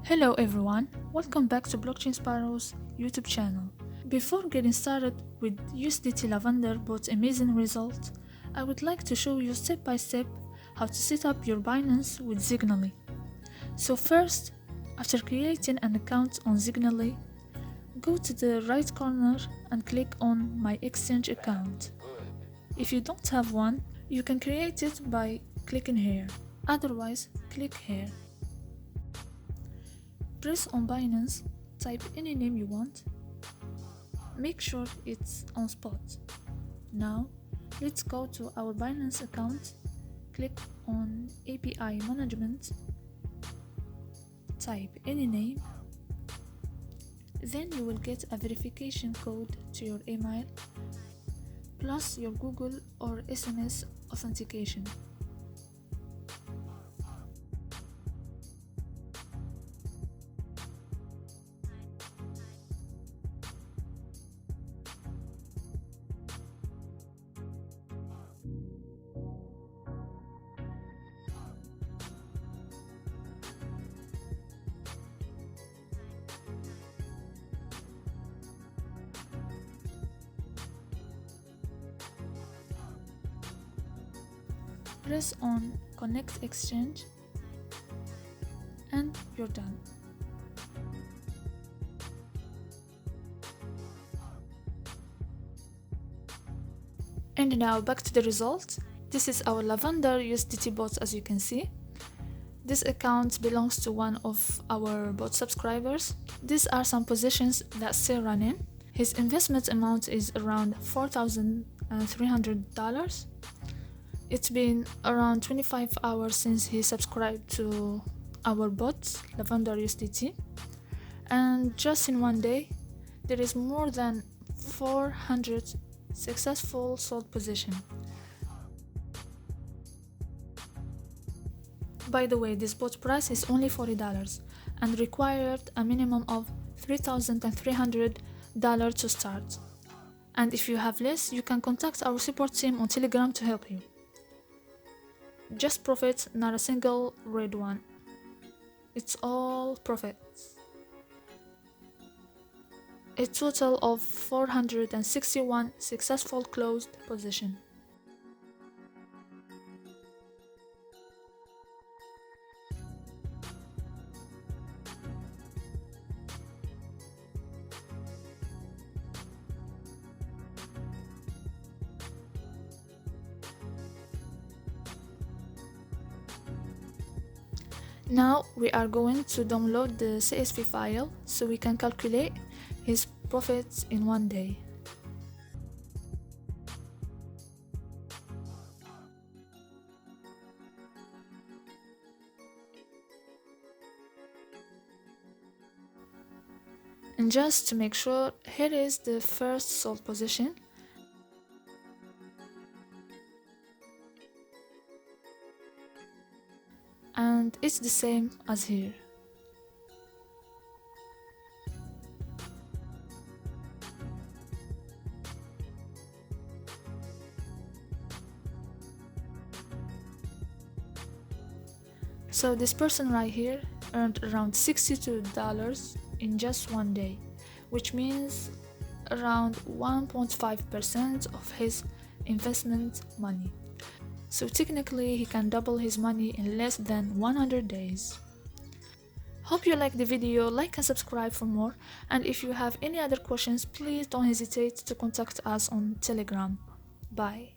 Hello everyone, welcome back to Blockchain Sparrows YouTube channel. Before getting started with USDT Lavender bot's amazing results, I would like to show you step by step how to set up your Binance with Zignaly. So first, after creating an account on Zignaly, go to the right corner and click on My Exchange account. If you don't have one, you can create it by clicking here. Otherwise, click here. Press on Binance, type any name you want. Make sure it's on spot. Now, let's go to our Binance account. Click on API Management. Type any name. Then you will get a verification code to your email, plus your Google or SMS authentication. Press on Connect Exchange and you're done. And now back to the results. This is our Lavender USDT bot, as you can see. This account belongs to one of our bot subscribers. These are some positions that still running. His investment amount is around $4,300. It's been around 25 hours since he subscribed to our bot, Lavender USDT. And just in one day, there is more than 400 successful sold positions. By the way, this bot price is only $40 and required a minimum of $3,300 to start. And if you have less, you can contact our support team on Telegram to help you. Just profit, not a single red one. It's all profits. A total of 461 successful closed positions. Now we are going to download the CSV file so we can calculate his profits in one day. And just to make sure, here is the first sold position. And it's the same as here. So this person right here earned around $62 in just one day, which means around 1.5% of his investment money. So technically he can double his money in less than 100 days. Hope you like the video, like and subscribe for more, and if you have any other questions, please don't hesitate to contact us on Telegram. Bye.